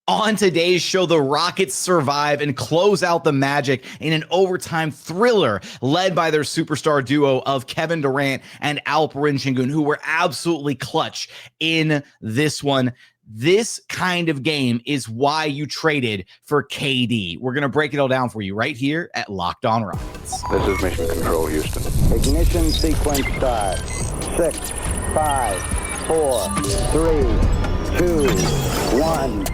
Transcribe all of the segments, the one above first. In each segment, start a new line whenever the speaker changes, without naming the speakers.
On today's show, the Rockets survive and close out the Magic in an overtime thriller led by their superstar duo of Kevin Durant and Alperen Sengun, who were absolutely clutch in this one. This kind of game is why you traded for KD. We're going to break it all down for you right here at Locked On Rockets.
This is Mission Control, Houston.
Ignition sequence start. 6, 5, 4, 3, 2, 1.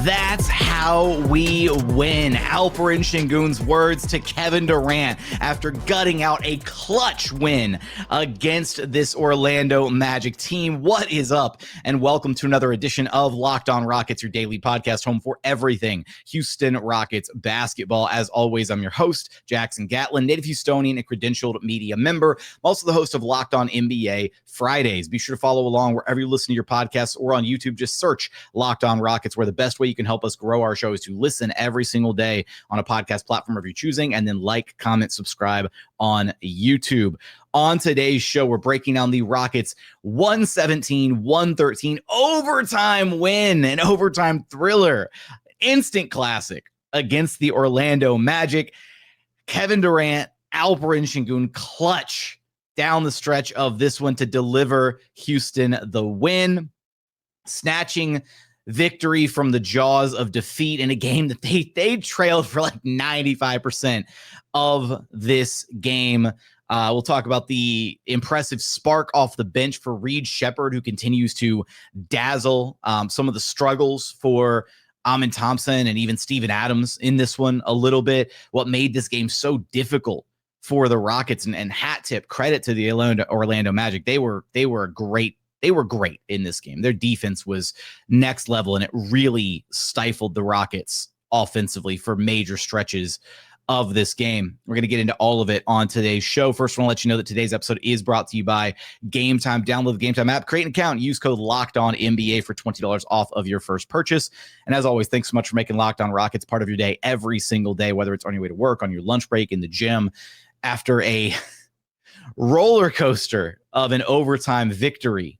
That's how we win. Alperen Sengun's words to Kevin Durant after gutting out a clutch win against this Orlando Magic team. What is up? And welcome to another edition of Locked On Rockets, your daily podcast home for everything Houston Rockets basketball. As always, I'm your host, Jackson Gatlin, native Houstonian and credentialed media member. I'm also the host of Locked On NBA Fridays. Be sure to follow along wherever you listen to your podcasts or on YouTube. Just search Locked On Rockets, where the best way you can help us grow our show is to listen every single day on a podcast platform of your choosing, and then like, comment, subscribe on YouTube. On today's show, we're breaking down the Rockets 117-113 overtime win, an overtime thriller, instant classic against the Orlando Magic. Kevin Durant, Alperen Sengun clutch down the stretch of this one to deliver Houston the win, snatching victory from the jaws of defeat in a game that they trailed for like 95% of this game. We'll talk about the impressive spark off the bench for Reed Sheppard, who continues to dazzle, some of the struggles for Thompson and even Steven Adams in this one a little bit. What made this game so difficult for the Rockets, and hat tip credit to the Orlando Magic. They were great. They were great in this game. Their defense was next level, and it really stifled the Rockets offensively for major stretches of this game. We're going to get into all of it on today's show. First, I want to let you know that today's episode is brought to you by Game Time. Download the Game Time app, create an account, use code LOCKEDONNBA for $20 off of your first purchase. And as always, thanks so much for making Locked On Rockets part of your day every single day, whether it's on your way to work, on your lunch break, in the gym, after a roller coaster of an overtime victory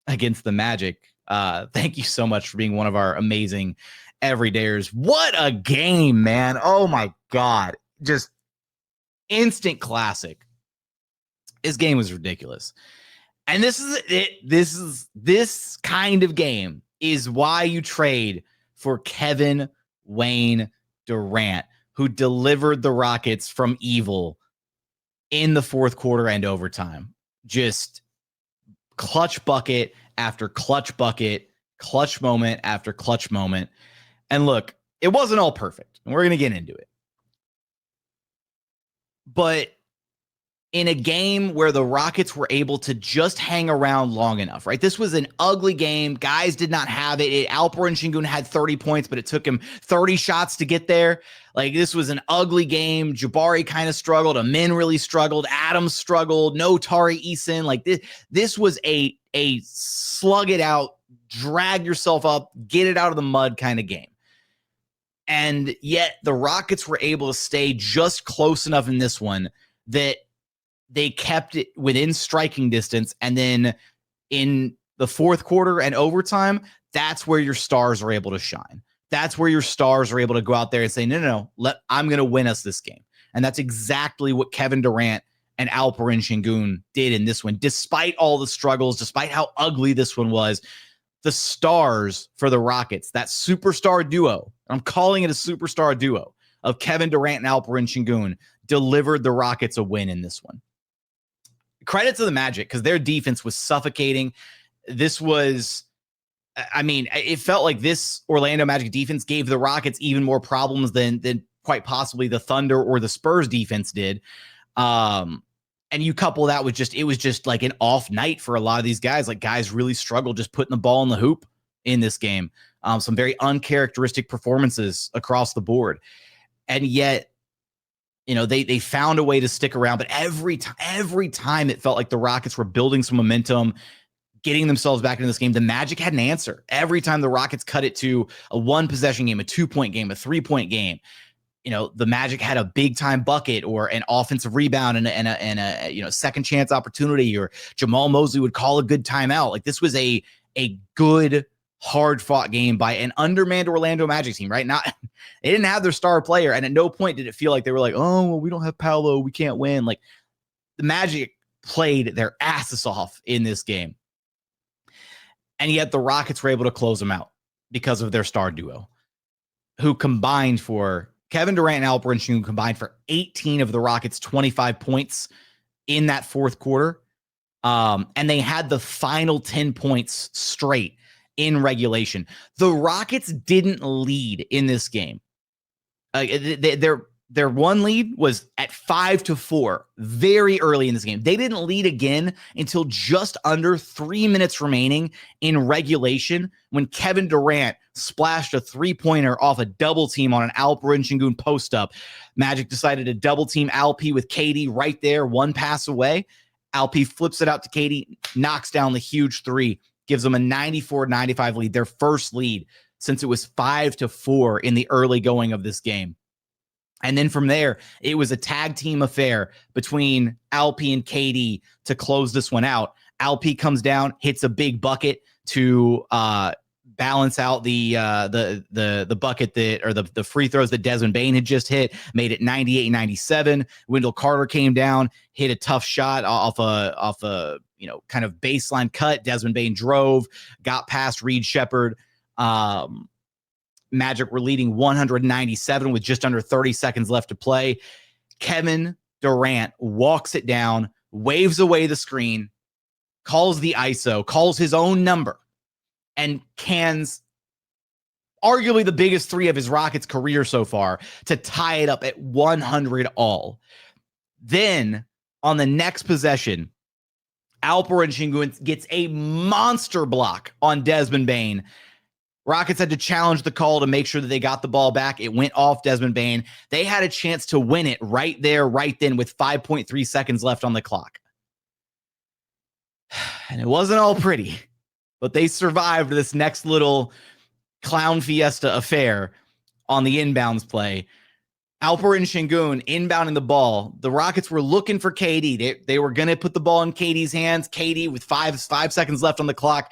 against the Magic. Thank you so much for being one of our amazing everydayers. What a game, man. Oh my God. Just instant classic. This game was ridiculous. And this is it. This kind of game is why you trade for Kevin Wayne Durant, who delivered the Rockets from evil in the fourth quarter and overtime. Just clutch bucket after clutch bucket, clutch moment after clutch moment. And look, it wasn't all perfect, and we're going to get into it. But in a game where the Rockets were able to just hang around long enough, right? This was an ugly game. Guys did not have it. Alperen Sengun had 30 points, but it took him 30 shots to get there. Like, this was an ugly game. Jabari kind of struggled. Amin really struggled. Adams struggled. No Tari Eason. Like, this was a slug it out, drag yourself up, get it out of the mud kind of game. And yet the Rockets were able to stay just close enough in this one that they kept it within striking distance. And then in the fourth quarter and overtime, that's where your stars are able to shine. That's where your stars are able to go out there and say, no, I'm going to win us this game. And that's exactly what Kevin Durant and Alperen Sengun did in this one. Despite all the struggles, despite how ugly this one was, the stars for the Rockets, that superstar duo, I'm calling it a superstar duo of Kevin Durant and Alperen Sengun, delivered the Rockets a win in this one. Credit to the Magic, because their defense was suffocating. This was, it felt like this Orlando Magic defense gave the Rockets even more problems than quite possibly the Thunder or the Spurs defense did. And you couple that with it was just like an off night for a lot of these guys. Like, guys really struggled just putting the ball in the hoop in this game. Some very uncharacteristic performances across the board. And yet, they found a way to stick around. But every time it felt like the Rockets were building some momentum, getting themselves back into this game, the Magic had an answer. Every time the Rockets cut it to a one-possession game, a 2-point game, a 3-point game, the Magic had a big time bucket or an offensive rebound and a second chance opportunity, or Jamal Mosley would call a good timeout. Like, this was a good, hard fought game by an undermanned Orlando Magic team, right? They didn't have their star player. And at no point did it feel like they were like, oh, well, we don't have Paolo, we can't win. Like, the Magic played their asses off in this game. And yet the Rockets were able to close them out because of their star duo, who combined for Kevin Durant and Alperen Sengun combined for 18 of the Rockets' 25 points in that fourth quarter. And they had the final 10 points straight in regulation. The Rockets didn't lead in this game. Their one lead was at 5-4 very early in this game. They didn't lead again until just under 3 minutes remaining in regulation, when Kevin Durant splashed a three-pointer off a double team on an Alperen Sengun post-up. Magic decided to double team Alp with KD right there, one pass away. Alp flips it out to KD, knocks down the huge three, gives them a 94-95 lead, their first lead since it was 5-4 in the early going of this game. And then from there, it was a tag team affair between Alp and KD to close this one out. Alp comes down, hits a big bucket to balance out the bucket the free throws that Desmond Bane had just hit, made it 98-97. Wendell Carter came down, hit a tough shot off a kind of baseline cut. Desmond Bane drove, got past Reed Sheppard. Magic were leading 197 with just under 30 seconds left to play. Kevin Durant walks it down, waves away the screen, calls the ISO, calls his own number, and cans arguably the biggest three of his Rockets career so far to tie it up at 100 all. Then on the next possession, Alperen Sengun gets a monster block on Desmond Bane. Rockets had to challenge the call to make sure that they got the ball back. It went off Desmond Bane. They had a chance to win it right there, right then, with 5.3 seconds left on the clock. And it wasn't all pretty, but they survived this next little clown fiesta affair on the inbounds play. Alperen Sengun inbounding the ball. The Rockets were looking for KD. They were going to put the ball in KD's hands. KD with five seconds left on the clock.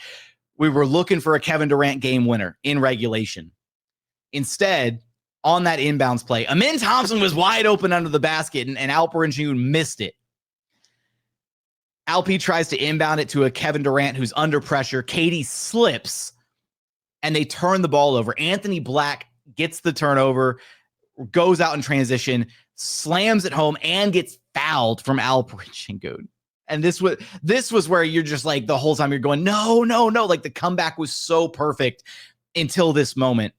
We were looking for a Kevin Durant game winner in regulation. Instead, on that inbounds play, Amin Thompson was wide open under the basket, and Alperen Sengun missed it. Alp tries to inbound it to a Kevin Durant who's under pressure. KD slips, and they turn the ball over. Anthony Black gets the turnover, goes out in transition, slams it home, and gets fouled from Alperen Sengun. And this was where you're just like, the whole time you're going, no. Like, the comeback was so perfect until this moment.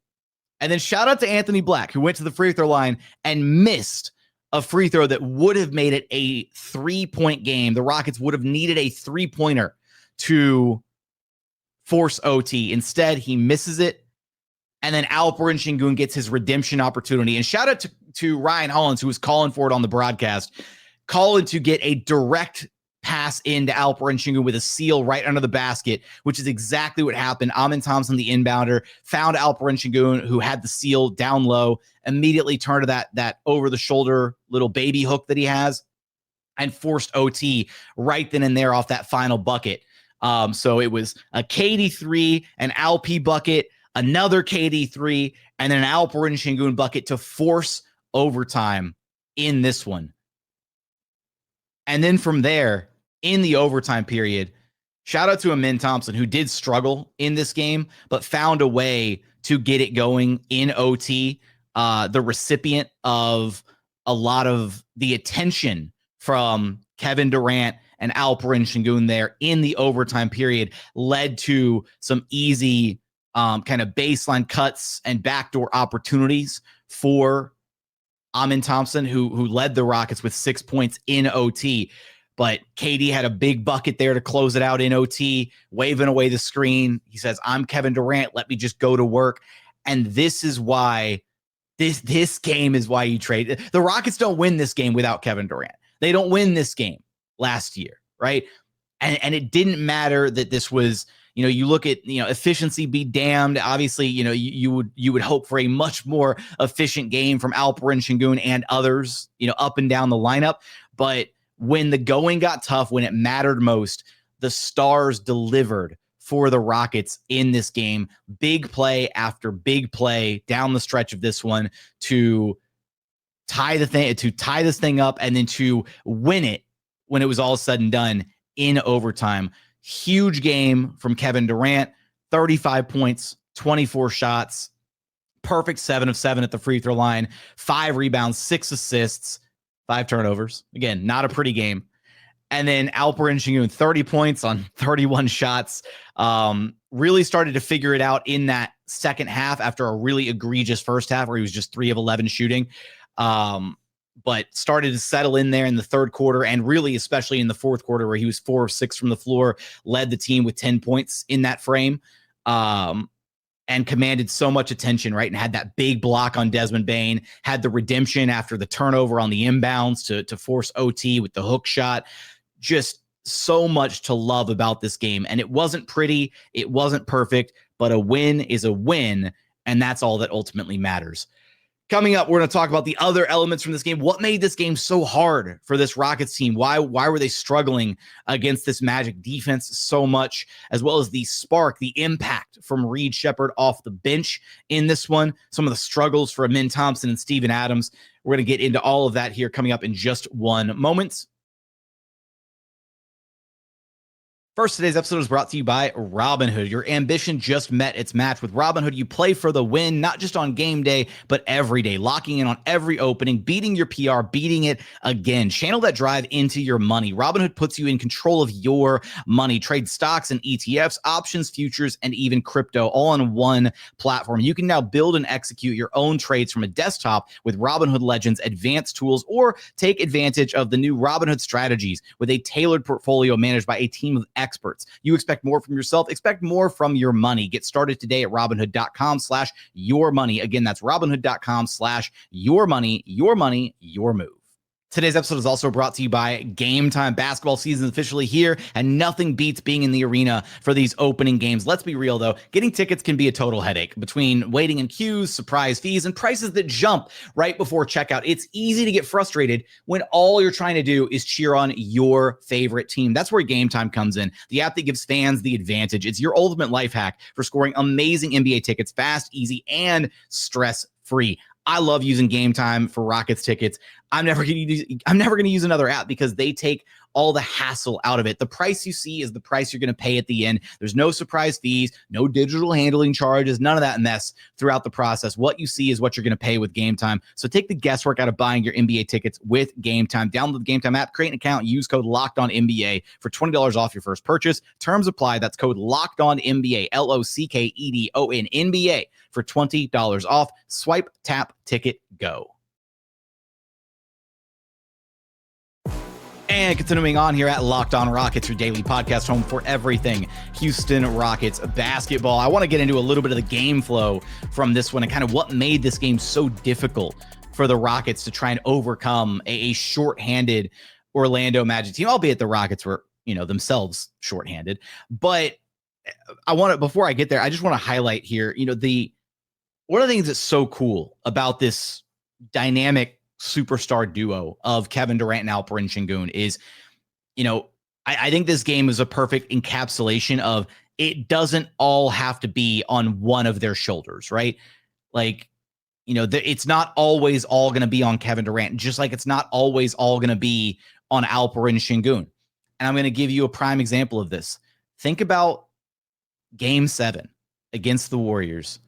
And then shout out to Anthony Black, who went to the free throw line and missed a free throw that would have made it a 3-point game. The Rockets would have needed a 3-pointer to force OT. Instead, he misses it. And then Alperen Sengun gets his redemption opportunity. And shout out to Ryan Hollins, who was calling for it on the broadcast, calling to get a direct pass into Alperen Sengun with a seal right under the basket, which is exactly what happened. Amin Thompson, the inbounder, found Alperen Sengun, who had the seal down low, immediately turned to that over-the-shoulder little baby hook that he has, and forced OT right then and there off that final bucket. So it was a KD 3, an Alp bucket, another KD 3, and then an Alperen Sengun bucket to force overtime in this one. And then from there, in the overtime period, shout out to Amin Thompson, who did struggle in this game, but found a way to get it going in OT. The recipient of a lot of the attention from Kevin Durant and Alperen Sengun there in the overtime period led to some easy kind of baseline cuts and backdoor opportunities for Amin Thompson, who led the Rockets with 6 points in OT. But KD had a big bucket there to close it out in OT, waving away the screen. He says, I'm Kevin Durant. Let me just go to work. And this is why this game is why you trade. The Rockets don't win this game without Kevin Durant. They don't win this game last year, right? And it didn't matter that this was, you look at, efficiency be damned. Obviously, you would hope for a much more efficient game from Alperen Sengun and others, up and down the lineup. But when the going got tough, when it mattered most, the stars delivered for the Rockets in this game. Big play after big play down the stretch of this one to tie this thing up and then to win it when it was all said and done in overtime. Huge game from Kevin Durant, 35 points, 24 shots, perfect 7 of 7 at the free throw line, 5 rebounds, 6 assists, 5 turnovers. Again, not a pretty game. And then Alperen Sengun, 30 points on 31 shots. Really started to figure it out in that second half after a really egregious first half where he was just 3 of 11 shooting. But started to settle in there in the third quarter and really especially in the fourth quarter where he was 4 of 6 from the floor, led the team with 10 points in that frame, and commanded so much attention, right? And had that big block on Desmond Bane, had the redemption after the turnover on the inbounds to force OT with the hook shot. Just so much to love about this game. And it wasn't pretty, it wasn't perfect, but a win is a win, and that's all that ultimately matters. Coming up, we're going to talk about the other elements from this game. What made this game so hard for this Rockets team? Why were they struggling against this Magic defense so much, as well as the spark, the impact from Reed Sheppard off the bench in this one, some of the struggles for Amin Thompson and Steven Adams. We're going to get into all of that here coming up in just one moment. First, today's episode is brought to you by Robinhood. Your ambition just met its match. With Robinhood, you play for the win, not just on game day, but every day, locking in on every opening, beating your PR, beating it again. Channel that drive into your money. Robinhood puts you in control of your money. Trade stocks and ETFs, options, futures, and even crypto, all on one platform. You can now build and execute your own trades from a desktop with Robinhood Legends advanced tools, or take advantage of the new Robinhood strategies with a tailored portfolio managed by a team of experts. You expect more from yourself, expect more from your money. Get started today at Robinhood.com/yourmoney. Again, that's Robinhood.com/yourmoney, your money, your move. Today's episode is also brought to you by Game Time. Basketball season is officially here, and nothing beats being in the arena for these opening games. Let's be real, though. Getting tickets can be a total headache between waiting in queues, surprise fees, and prices that jump right before checkout. It's easy to get frustrated when all you're trying to do is cheer on your favorite team. That's where Game Time comes in, the app that gives fans the advantage. It's your ultimate life hack for scoring amazing NBA tickets fast, easy, and stress-free. I love using Game Time for Rockets tickets. I'm never going to use another app because they take all the hassle out of it. The price you see is the price you're going to pay at the end. There's no surprise fees, no digital handling charges, none of that mess throughout the process. What you see is what you're going to pay with Game Time. So take the guesswork out of buying your NBA tickets with Game Time. Download the Game Time app, create an account, use code LOCKEDONNBA for $20 off your first purchase. Terms apply. That's code LOCKEDONNBA, LOCKEDONNBA for $20 off. Swipe, tap, ticket, go. And continuing on here at Locked On Rockets, your daily podcast home for everything Houston Rockets basketball. I want to get into a little bit of the game flow from this one and kind of what made this game so difficult for the Rockets to try and overcome a shorthanded Orlando Magic team, albeit the Rockets were, themselves shorthanded. But before I get there, I just want to highlight here, one of the things that's so cool about this dynamic superstar duo of Kevin Durant and Alperen Sengun is, I think this game is a perfect encapsulation of it doesn't all have to be on one of their shoulders, right? Like, it's not always all going to be on Kevin Durant, just like it's not always all going to be on Alperen Sengun. And I'm going to give you a prime example of this. Think about Game 7 against the Warriors.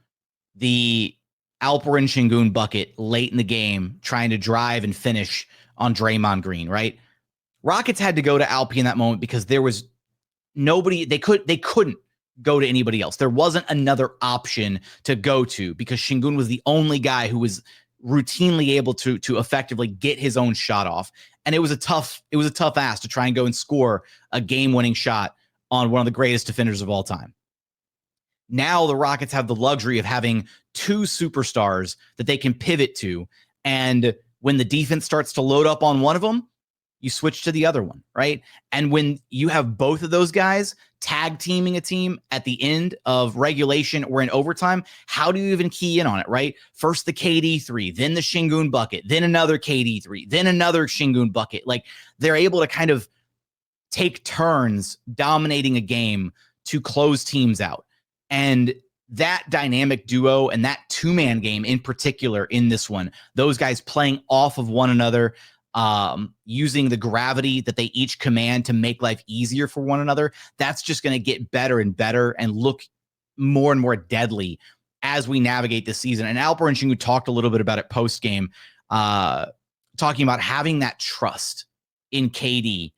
The Alperen Sengun bucket late in the game, trying to drive and finish on Draymond Green, right? Rockets had to go to Alp in that moment because there was nobody, they couldn't go to anybody else. There wasn't another option to go to because Sengun was the only guy who was routinely able to effectively get his own shot off. And it was a tough ask to try and go and score a game-winning shot on one of the greatest defenders of all time. Now the Rockets have the luxury of having two superstars that they can pivot to. And when the defense starts to load up on one of them, you switch to the other one, right? And when you have both of those guys tag teaming a team at the end of regulation or in overtime, how do you even key in on it, right? First the KD 3, then the Şengün bucket, then another KD 3, then another Şengün bucket. Like, they're able to kind of take turns dominating a game to close teams out. And that dynamic duo and that two-man game in particular in this one, those guys playing off of one another, using the gravity that they each command to make life easier for one another, that's just going to get better and better and look more and more deadly as we navigate this season. And Alperen Sengun talked a little bit about it post-game, talking about having that trust in KD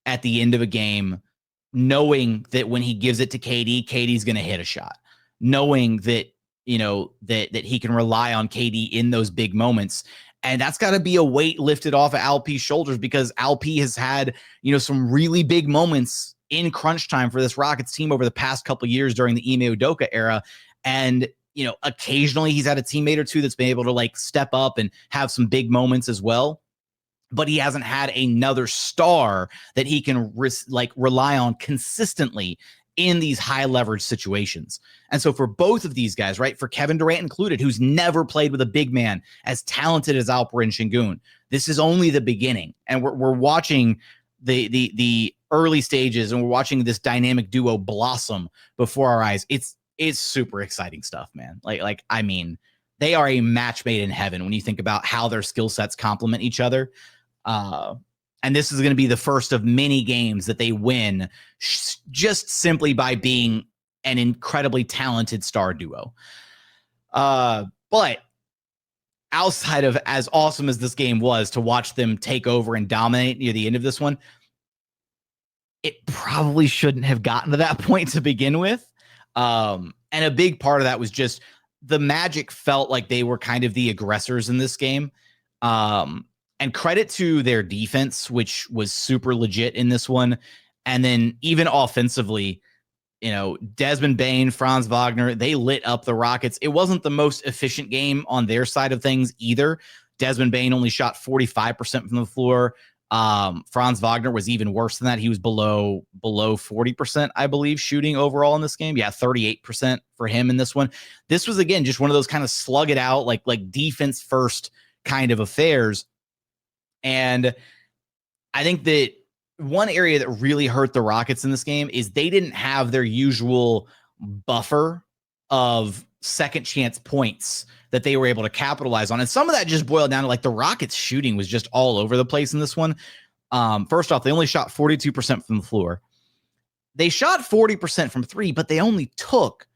at the end of a game, knowing that when he gives it to KD, KD's going to hit a shot, knowing that, you know, that he can rely on KD in those big moments. And that's got to be a weight lifted off of Alp's shoulders, because Alp has had, you know, some really big moments in crunch time for this Rockets team over the past couple of years during the Ime Udoka era. And, you know, occasionally he's had a teammate or two that's been able to like step up and have some big moments as well. But he hasn't had another star that he can rely on consistently in these high leverage situations. And so for both of these guys, right, for Kevin Durant included, who's never played with a big man as talented as Alperen Sengun, this is only the beginning. And we're watching the early stages, and we're watching this dynamic duo blossom before our eyes. It's super exciting stuff, man. Like I mean, they are a match made in heaven when you think about how their skill sets complement each other. And this is going to be the first of many games that they win just simply by being an incredibly talented star duo. But outside of as awesome as this game was to watch them take over and dominate near the end of this one, it probably shouldn't have gotten to that point to begin with. And a big part of that was just the Magic felt like they were kind of the aggressors in this game. And credit to their defense, which was super legit in this one. And then even offensively, you know, Desmond Bane, Franz Wagner, they lit up the Rockets. It wasn't the most efficient game on their side of things either. Desmond Bane only shot 45% from the floor. Franz Wagner was even worse than that. He was below 40%, I believe, shooting overall in this game. Yeah, 38% for him in this one. This was, again, just one of those kind of slug it out, like defense first kind of affairs. And I think that one area that really hurt the Rockets in this game is they didn't have their usual buffer of second chance points that they were able to capitalize on. And some of that just boiled down to like the Rockets shooting was just all over the place in this one. First off, they only shot 42% from the floor. They shot 40% from three, but they only took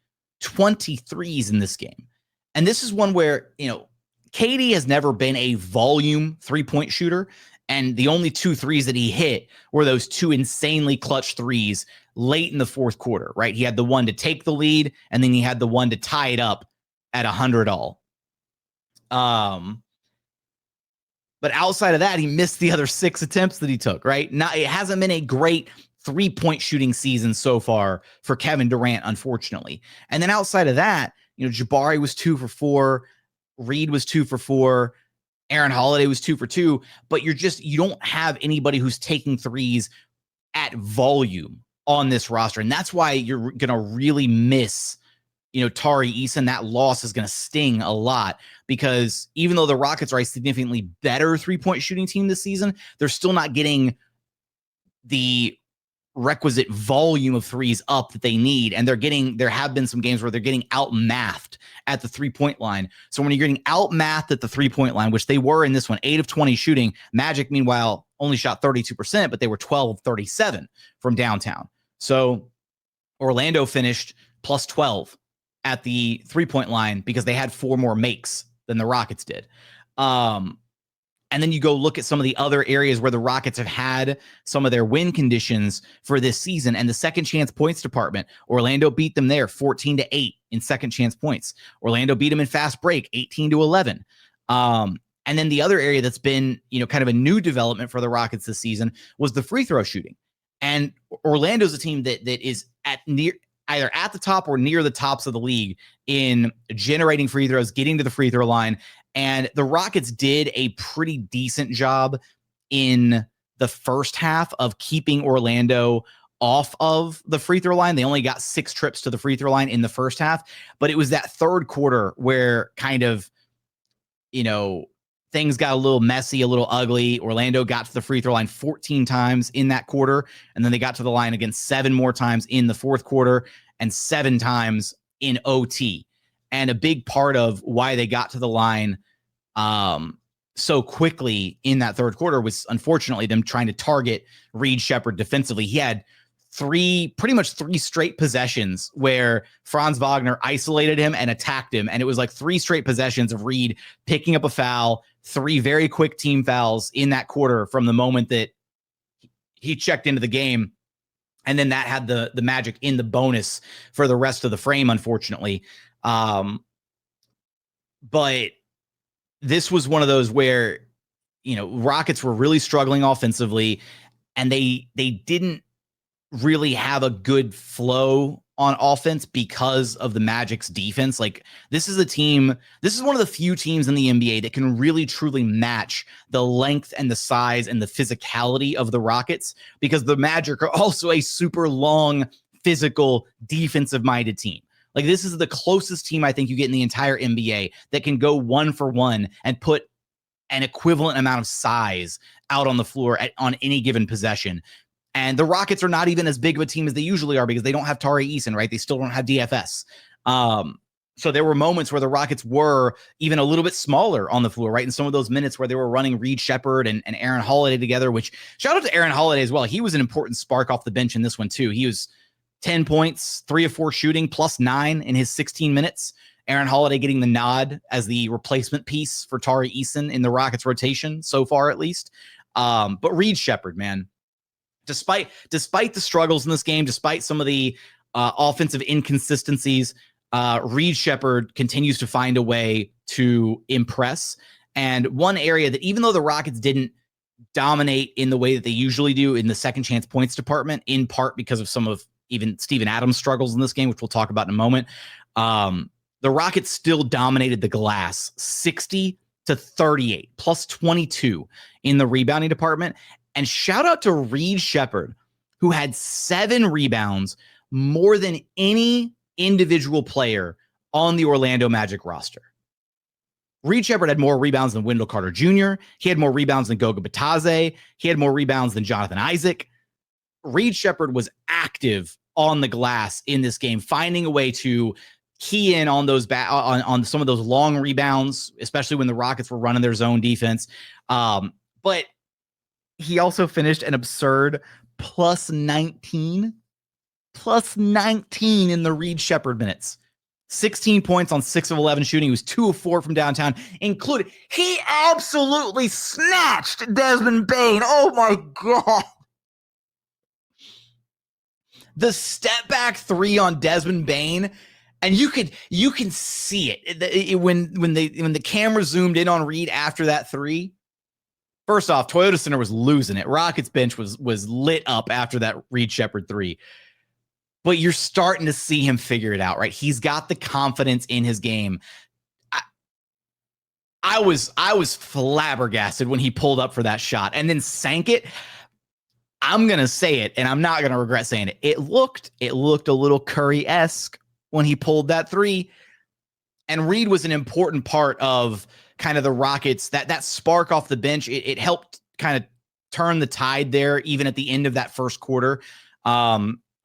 23s in this game. And this is one where, you know, KD has never been a volume three-point shooter, and the only 2 threes that he hit were those 2 insanely clutch threes late in the fourth quarter, right? He had the one to take the lead, and then he had the one to tie it up at 100 all. But outside of that, he missed the other 6 attempts that he took, right? It hasn't been a great three-point shooting season so far for Kevin Durant, unfortunately. And then outside of that, you know, Jabari was 2 for 4. Reed was 2 for 4. Aaron Holiday was 2 for 2, but you don't have anybody who's taking threes at volume on this roster. And that's why you're going to really miss, you know, Tari Eason. That loss is going to sting a lot, because even though the Rockets are a significantly better three-point shooting team this season, they're still not getting the requisite volume of threes up that they need. And there have been some games where they're getting outmathed at the 3-point line. So when you're getting outmathed at the 3-point line, which they were in this one, 8 of 20 shooting, Magic, meanwhile, only shot 32%, but they were 12 of 37 from downtown. So Orlando finished plus 12 at the 3-point line because they had 4 more makes than the Rockets did. And then you go look at some of the other areas where the Rockets have had some of their win conditions for this season, and the second chance points department, Orlando beat them there 14-8 in second chance points. Orlando beat them in fast break 18-11. And then the other area that's been, you know, kind of a new development for the Rockets this season was the free throw shooting. And Orlando's a team that is either at the top or near the tops of the league in generating free throws, getting to the free throw line. And the Rockets did a pretty decent job in the first half of keeping Orlando off of the free throw line. They only got 6 trips to the free throw line in the first half, but it was that third quarter where kind of, things got a little messy, a little ugly. Orlando got to the free throw line 14 times in that quarter, and then they got to the line again 7 more times in the fourth quarter and 7 times in OT. And a big part of why they got to the line so quickly in that third quarter was, unfortunately, them trying to target Reed Sheppard defensively. He had pretty much three straight possessions where Franz Wagner isolated him and attacked him. And it was like 3 straight possessions of Reed picking up a foul, 3 very quick team fouls in that quarter from the moment that he checked into the game. And then that had the Magic in the bonus for the rest of the frame, unfortunately. But this was one of those where, Rockets were really struggling offensively, and they didn't really have a good flow on offense because of the Magic's defense. Like, this is one of the few teams in the NBA that can really truly match the length and the size and the physicality of the Rockets, because the Magic are also a super long, physical, defensive-minded team. Like, this is the closest team I think you get in the entire NBA that can go 1-for-1 and put an equivalent amount of size out on the floor on any given possession. And the Rockets are not even as big of a team as they usually are because they don't have Tari Eason, right? They still don't have DFS. So there were moments where the Rockets were even a little bit smaller on the floor, right? In some of those minutes where they were running Reed Sheppard and Aaron Holiday together, which, shout out to Aaron Holiday as well. He was an important spark off the bench in this one too. He was 10 points, 3 of 4 shooting, +9 in his 16 minutes. Aaron Holiday getting the nod as the replacement piece for Tari Eason in the Rockets rotation so far, at least. But Reed Sheppard, man, despite the struggles in this game, despite some of the offensive inconsistencies, Reed Sheppard continues to find a way to impress. And one area that, even though the Rockets didn't dominate in the way that they usually do in the second chance points department, in part because of some of even Steven Adams' struggles in this game, which we'll talk about in a moment, the Rockets still dominated the glass 60-38, +22 in the rebounding department. And shout out to Reed Sheppard, who had 7 rebounds, more than any individual player on the Orlando Magic roster. Reed Sheppard had more rebounds than Wendell Carter Jr. He had more rebounds than Goga Bitadze. He had more rebounds than Jonathan Isaac. Reed Sheppard was active on the glass in this game, finding a way to key in on those on some of those long rebounds, especially when the Rockets were running their zone defense. But he also finished an absurd +19 in the Reed Sheppard minutes. 16 points on 6 of 11 shooting. He was 2 of 4 from downtown, including, he absolutely snatched Desmond Bane. Oh my God. The step back 3 on Desmond Bane, and you can see it when the camera zoomed in on Reed after that 3. First off, Toyota Center was losing it. Rockets bench was lit up after that Reed Sheppard 3. But you're starting to see him figure it out, right? He's got the confidence in his game. I was flabbergasted when he pulled up for that shot and then sank it. I'm going to say it, and I'm not going to regret saying it. It looked a little Curry-esque when he pulled that 3. And Reed was an important part of kind of the Rockets, that spark off the bench. It helped kind of turn the tide there, even at the end of that first quarter.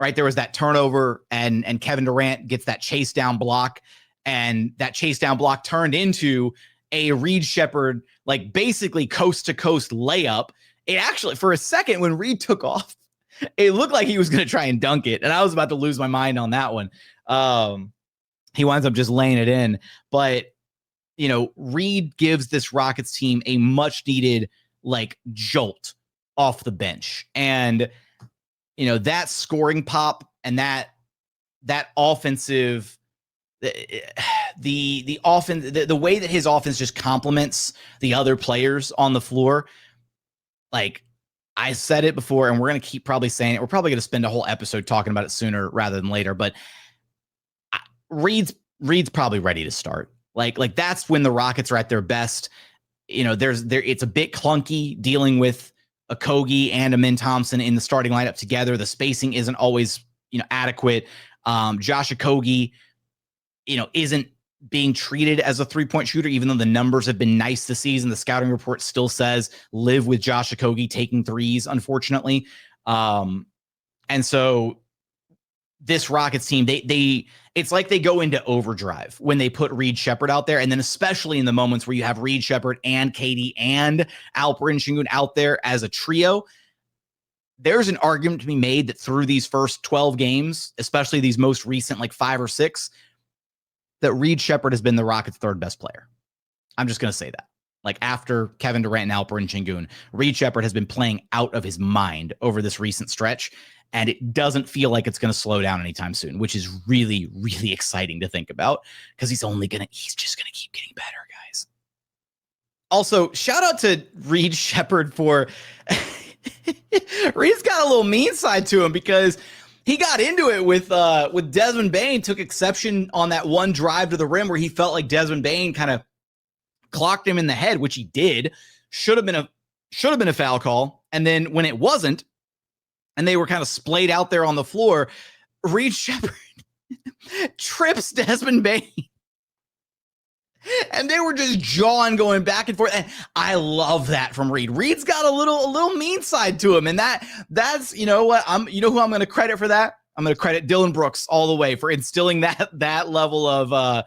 Right, there was that turnover, and Kevin Durant gets that chase down block, and that chase down block turned into a Reed Sheppard, like, basically coast to coast layup. It actually, for a second, when Reed took off, it looked like he was going to try and dunk it, and I was about to lose my mind on that one. He winds up just laying it in, but Reed gives this Rockets team a much needed, like, jolt off the bench. And that scoring pop and that offensive, the offense, the way that his offense just complements the other players on the floor. Like, I said it before, and we're going to keep probably saying it. We're probably going to spend a whole episode talking about it sooner rather than later, but Reed's probably ready to start. Like that's when the Rockets are at their best. It's a bit clunky dealing with Okogie and Amin Thompson in the starting lineup together. The spacing isn't always, adequate. Josh Okogie, isn't being treated as a three-point shooter, even though the numbers have been nice this season. The scouting report still says live with Josh Okogie taking threes, unfortunately. And so this Rockets team, it's like they go into overdrive when they put Reed Sheppard out there. And then especially in the moments where you have Reed Sheppard and KD and Alperen Sengun out there as a trio, there's an argument to be made that through these first 12 games, especially these most recent, like 5 or 6, that Reed Sheppard has been the Rockets' third best player. I'm just going to say that. Like after Kevin Durant and Alperen Sengun, Reed Sheppard has been playing out of his mind over this recent stretch, and it doesn't feel like it's going to slow down anytime soon, which is really, really exciting to think about because he's just going to keep getting better, guys. Also, shout out to Reed Sheppard for Reed's got a little mean side to him because he got into it with Desmond Bane, took exception on that one drive to the rim where he felt like Desmond Bane kind of clocked him in the head, which he did. Should have been a foul call. And then when it wasn't, and they were kind of splayed out there on the floor, Reed Sheppard trips Desmond Bane. And they were just jawing, going back and forth. And I love that from Reed. Reed's got a little mean side to him. And that's, who I'm going to credit for that? I'm going to credit Dylan Brooks all the way for instilling that level of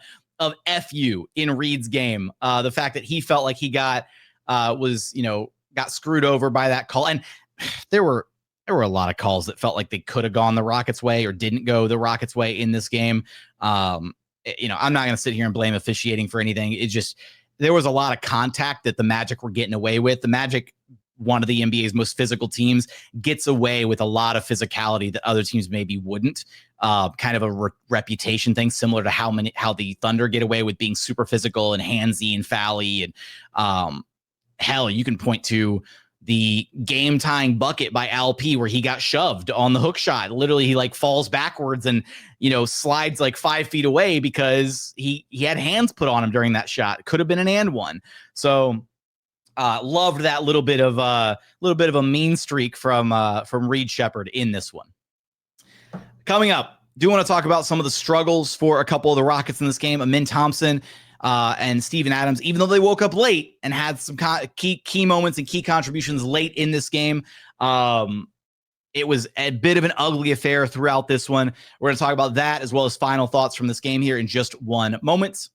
FU in Reed's game. The fact that he felt like he got screwed over by that call. And there were a lot of calls that felt like they could have gone the Rockets' way or didn't go the Rockets' way in this game. I'm not going to sit here and blame officiating for anything. It's just, there was a lot of contact that the Magic were getting away with. The Magic, one of the NBA's most physical teams, gets away with a lot of physicality that other teams maybe wouldn't. Kind of a reputation thing, similar to how the Thunder get away with being super physical and handsy and foul-y. And hell, you can point to the game-tying bucket by LP where he got shoved on the hook shot. Literally, he falls backwards and, slides 5 feet away because he had hands put on him during that shot. Could have been an and one. So loved that little bit of a mean streak from Reed Sheppard in this one. Coming up, do want to talk about some of the struggles for a couple of the Rockets in this game. Amin Thompson and Steven Adams, even though they woke up late and had some key moments and key contributions late in this game, it was a bit of an ugly affair throughout this one. We're going to talk about that as well as final thoughts from this game here in just one moment.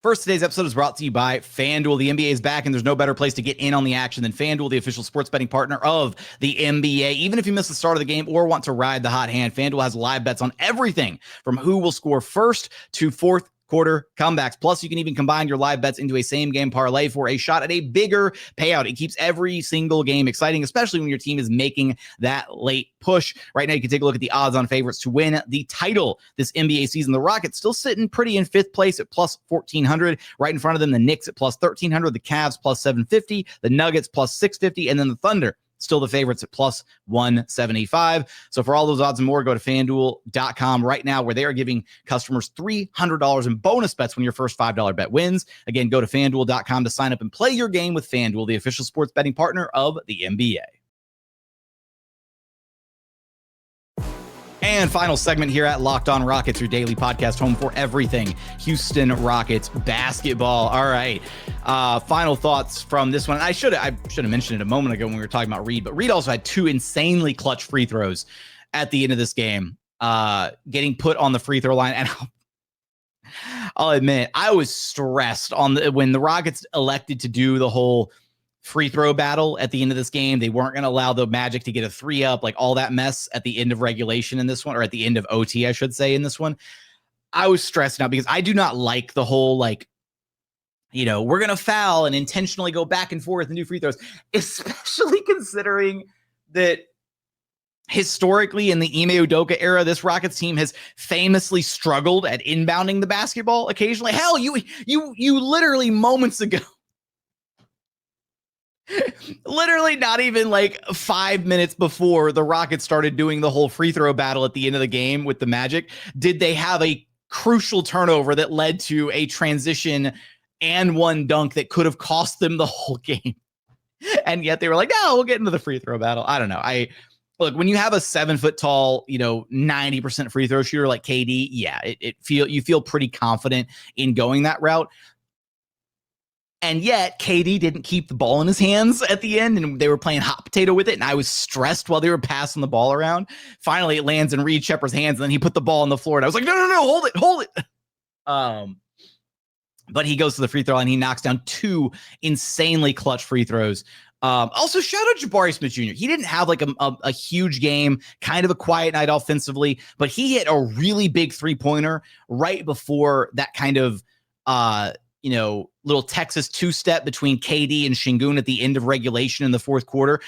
First, today's episode is brought to you by FanDuel. The NBA is back, and there's no better place to get in on the action than FanDuel, the official sports betting partner of the NBA. Even if you miss the start of the game or want to ride the hot hand, FanDuel has live bets on everything from who will score first to fourth quarter comebacks. Plus, you can even combine your live bets into a same-game parlay for a shot at a bigger payout. It keeps every single game exciting, especially when your team is making that late push. Right now, you can take a look at the odds-on favorites to win the title this NBA season. The Rockets still sitting pretty in 5th place at plus 1,400. Right in front of them, the Knicks at plus 1,300, the Cavs plus 750, the Nuggets plus 650, and then the Thunder still the favorites at plus 175. So for all those odds and more, go to FanDuel.com right now, where they are giving customers $300 in bonus bets when your first $5 bet wins. Again, go to FanDuel.com to sign up and play your game with FanDuel, the official sports betting partner of the NBA. And final segment here at Locked On Rockets, your daily podcast home for everything Houston Rockets basketball. All right. Final thoughts from this one. I should have mentioned it a moment ago when we were talking about Reed, but Reed also had 2 insanely clutch free throws at the end of this game, getting put on the free throw line. And I'll admit, I was stressed when the Rockets elected to do the whole free throw battle at the end of this game. They weren't going to allow the Magic to get a 3 up, all that mess at the end of regulation in this one, or at the end of OT, I should say, in this one. I was stressed out because I do not like the whole, we're going to foul and intentionally go back and forth and do free throws, especially considering that historically in the Ime Udoka era, this Rockets team has famously struggled at inbounding the basketball occasionally. Hell, you literally moments ago, literally not even 5 minutes before the Rockets started doing the whole free throw battle at the end of the game with the Magic, did they have a crucial turnover that led to a transition and one dunk that could have cost them the whole game. And yet they were like, no, we'll get into the free throw battle. I don't know. Look, when you have a 7 foot tall, 90% free throw shooter like KD, yeah, you feel pretty confident in going that route. And yet KD didn't keep the ball in his hands at the end, and they were playing hot potato with it. And I was stressed while they were passing the ball around. Finally, it lands in Reed Sheppard's hands, and then he put the ball on the floor. And I was like, no, hold it. But he goes to the free throw line. He knocks down 2 insanely clutch free throws. Also, shout out Jabari Smith Jr. He didn't have like a huge game, kind of a quiet night offensively, but he hit a really big 3-pointer right before that kind of, little Texas 2-step between KD and Şengün at the end of regulation in the fourth quarter.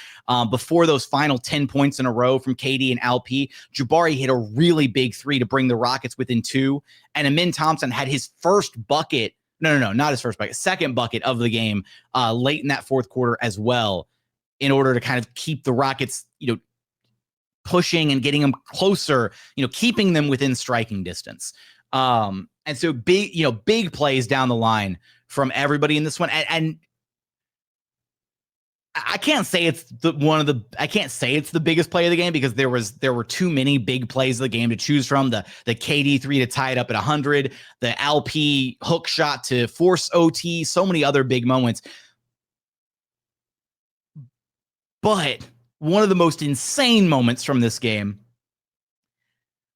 Before those final 10 points in a row from KD and Alp, Jabari hit a really big 3 to bring the Rockets within 2. And Amin Thompson had his first bucket. No, not his first bucket, second bucket of the game late in that fourth quarter as well, in order to kind of keep the Rockets, pushing and getting them closer, keeping them within striking distance. And so big plays down the line from everybody in this one. And I can't say it's the biggest play of the game, because there were too many big plays of the game to choose from. The KD 3 to tie it up at 100, the Alp hook shot to force OT, so many other big moments. But one of the most insane moments from this game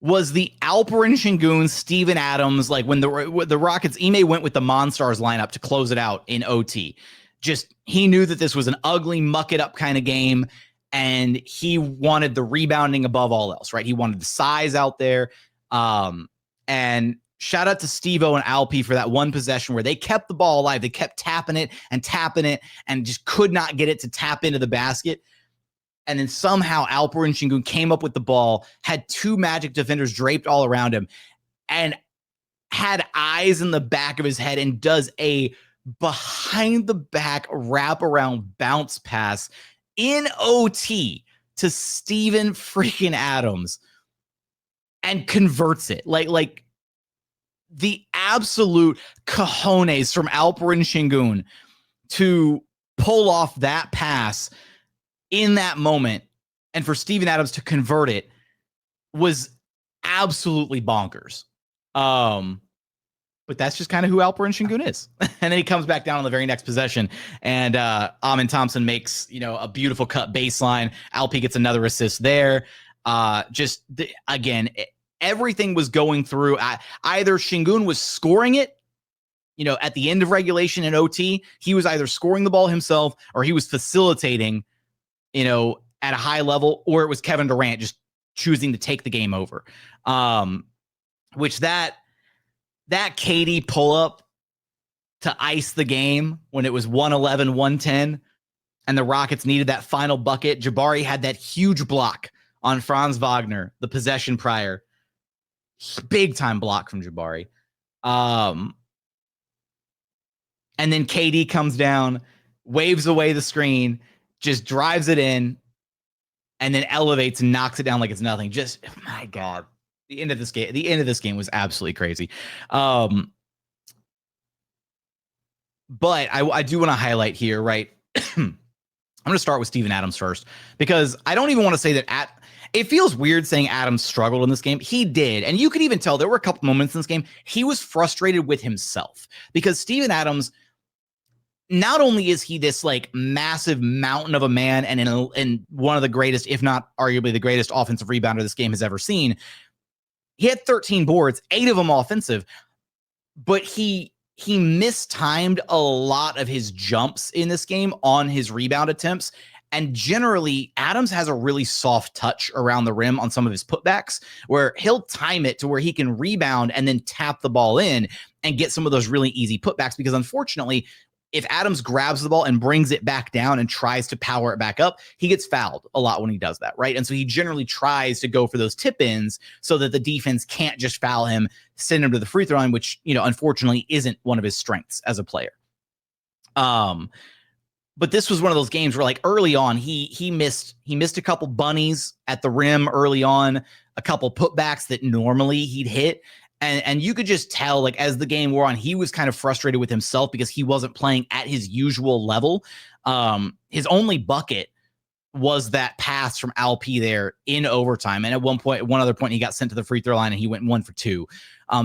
was the Alperen Sengun, Steven Adams, like when the Rockets, Ime went with the Monstars lineup to close it out in OT. Just, he knew that this was an ugly, muck it up kind of game, and he wanted the rebounding above all else, right? He wanted the size out there. And shout out to Steve-O and Alp for that one possession where they kept the ball alive. They kept tapping it and just could not get it to tap into the basket. And then somehow Alperen Sengun came up with the ball, had 2 Magic defenders draped all around him, and had eyes in the back of his head, and does a behind the back wraparound bounce pass in OT to Steven freaking Adams and converts it. Like the absolute cojones from Alperen Sengun to pull off that pass in that moment, and for Steven Adams to convert it, was absolutely bonkers. But that's just kind of who Alperen Sengun is. And then he comes back down on the very next possession, and Amin Thompson makes, a beautiful cut baseline. Alp gets another assist there. Again, everything was going through. Either Şengün was scoring it, at the end of regulation in OT. He was either scoring the ball himself, or he was facilitating, at a high level, or it was Kevin Durant just choosing to take the game over. Which that KD pull up to ice the game when it was 111-110 and the Rockets needed that final bucket. Jabari had that huge block on Franz Wagner, the possession prior. Big time block from Jabari. And then KD comes down, waves away the screen, just drives it in, and then elevates and knocks it down like it's nothing. Just, my God. The end of this game was absolutely crazy. But I do want to highlight here, right? I'm going to start with Steven Adams first, because I don't even want to say that it feels weird saying Adams struggled in this game. He did. And you could even tell there were a couple moments in this game he was frustrated with himself, because Steven Adams, not only is he this like massive mountain of a man and one of the greatest, if not arguably the greatest offensive rebounder this game has ever seen, he had 13 boards, 8 of them offensive, but he mistimed a lot of his jumps in this game on his rebound attempts. And generally, Adams has a really soft touch around the rim on some of his putbacks, where he'll time it to where he can rebound and then tap the ball in and get some of those really easy putbacks. Because unfortunately, if Adams grabs the ball and brings it back down and tries to power it back up, he gets fouled a lot when he does that, right? And so he generally tries to go for those tip-ins so that the defense can't just foul him, send him to the free throw line, which, unfortunately isn't one of his strengths as a player. But this was one of those games where, like, early on, he missed a couple bunnies at the rim early on, a couple putbacks that normally he'd hit. And you could just tell, like, as the game wore on, he was kind of frustrated with himself because he wasn't playing at his usual level. His only bucket was that pass from Alp there in overtime. And at one other point, he got sent to the free throw line and he went 1 for 2.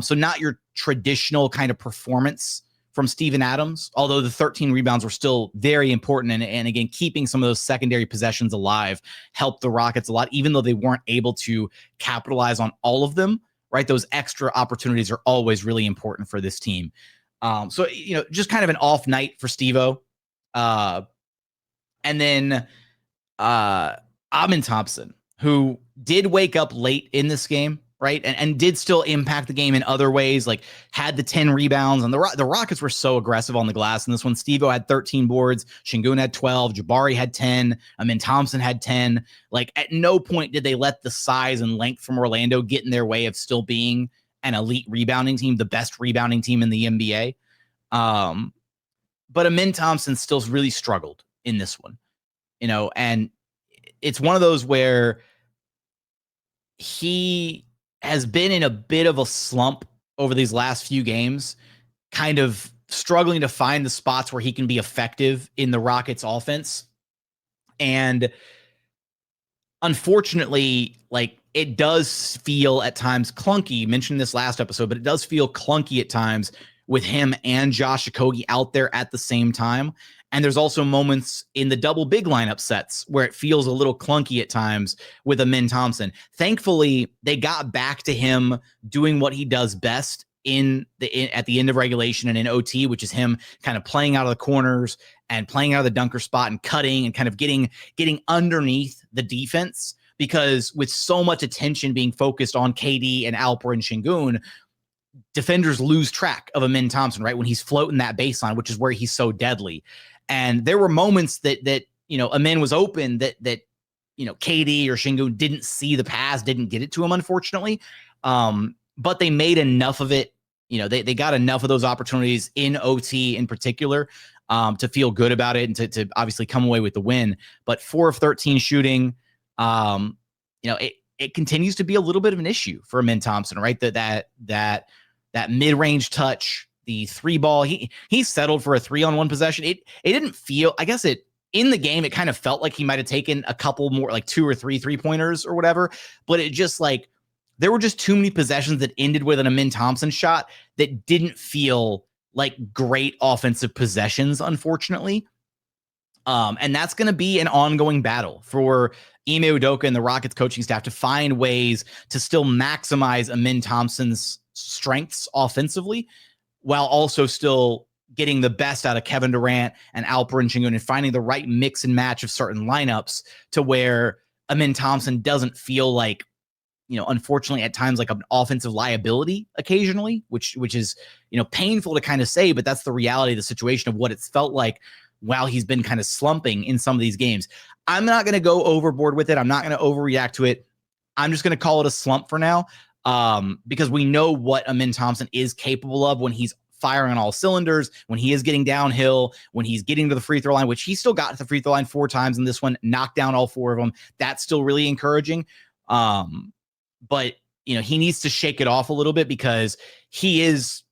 So not your traditional kind of performance from Steven Adams, although the 13 rebounds were still very important. And again, keeping some of those secondary possessions alive helped the Rockets a lot, even though they weren't able to capitalize on all of them, right? Those extra opportunities are always really important for this team. So, just kind of an off night for Steve-O. And then Amin Thompson, who did wake up late in this game, right? And did still impact the game in other ways, like had the 10 rebounds. And the Rockets were so aggressive on the glass. And this one, Steve-O had 13 boards. Şengün had 12. Jabari had 10. Amin Thompson had 10. Like, at no point did they let the size and length from Orlando get in their way of still being an elite rebounding team, the best rebounding team in the NBA. But Amin Thompson still really struggled in this one, and it's one of those where he has been in a bit of a slump over these last few games, kind of struggling to find the spots where he can be effective in the Rockets offense. And unfortunately, like, it does feel at times clunky. You mentioned this last episode, but it does feel clunky at times with him and Josh Okogie out there at the same time. And there's also moments in the double big lineup sets where it feels a little clunky at times with Amin Thompson. Thankfully, they got back to him doing what he does best at the end of regulation and in OT, which is him kind of playing out of the corners and playing out of the dunker spot and cutting and kind of getting underneath the defense. Because with so much attention being focused on KD and Alperen Sengun, defenders lose track of Amin Thompson, right? When he's floating that baseline, which is where he's so deadly. And there were moments that Amin was open that KD or Şengün didn't see the pass, didn't get it to him, unfortunately. But they made enough of it. They got enough of those opportunities in OT in particular to feel good about it and to obviously come away with the win. But 4 of 13 shooting, it continues to be a little bit of an issue for Amin Thompson, right? That mid-range touch, the 3-ball, he settled for a 3-on-1 possession. It didn't feel, I guess in the game, it kind of felt like he might have taken a couple more, like 2 or 3 3-pointers or whatever, but it just like, there were just too many possessions that ended with an Amin Thompson shot that didn't feel like great offensive possessions, unfortunately. And that's going to be an ongoing battle for Ime Udoka and the Rockets coaching staff to find ways to still maximize Amin Thompson's strengths offensively, while also still getting the best out of Kevin Durant and Alperen Sengun and finding the right mix and match of certain lineups to where Amin Thompson doesn't feel like, unfortunately at times like an offensive liability occasionally, which is, painful to kind of say, but that's the reality of the situation of what it's felt like while he's been kind of slumping in some of these games. I'm not going to go overboard with it. I'm not going to overreact to it. I'm just going to call it a slump for now. Because we know what Amin Thompson is capable of when he's firing on all cylinders, when he is getting downhill, when he's getting to the free throw line, which he still got to the free throw line 4 times in this one, knocked down all 4 of them. That's still really encouraging. But he needs to shake it off a little bit because he is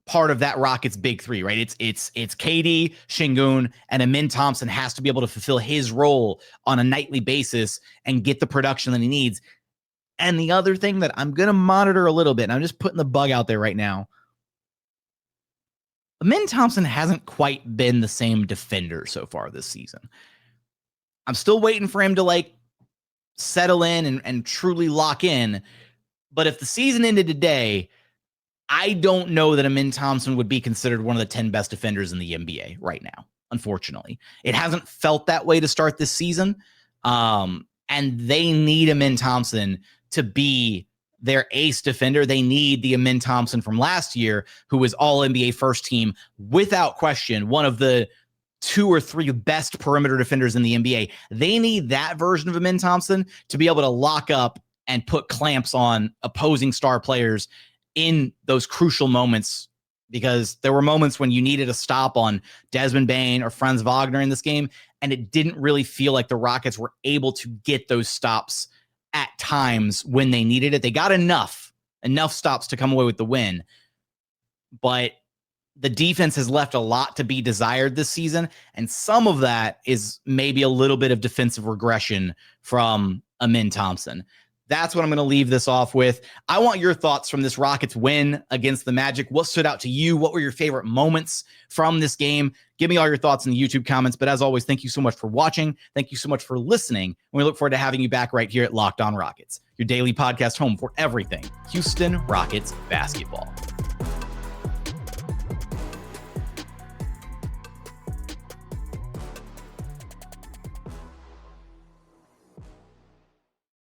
part of that Rockets big 3, right? It's KD, Şengün, and Amin Thompson has to be able to fulfill his role on a nightly basis and get the production that he needs. And the other thing that I'm going to monitor a little bit, and I'm just putting the bug out there right now, Amin Thompson hasn't quite been the same defender so far this season. I'm still waiting for him to settle in and truly lock in. But if the season ended today, I don't know that Amin Thompson would be considered one of the 10 best defenders in the NBA right now, unfortunately. It hasn't felt that way to start this season. And they need Amin Thompson to be their ace defender. They need the Amin Thompson from last year, who was all NBA first team, without question, one of the 2 or 3 best perimeter defenders in the NBA. They need that version of Amin Thompson to be able to lock up and put clamps on opposing star players in those crucial moments, because there were moments when you needed a stop on Desmond Bane or Franz Wagner in this game, and it didn't really feel like the Rockets were able to get those stops at times when they needed it. They got enough enough stops to come away with the win. But the defense has left a lot to be desired this season, and some of that is maybe a little bit of defensive regression from Amin Thompson. That's what I'm going to leave this off with. I want your thoughts from this Rockets win against the Magic. What stood out to you? What were your favorite moments from this game? Give me all your thoughts in the YouTube comments. But as always, thank you so much for watching. Thank you so much for listening. And we look forward to having you back right here at Locked On Rockets, your daily podcast home for everything Houston Rockets basketball.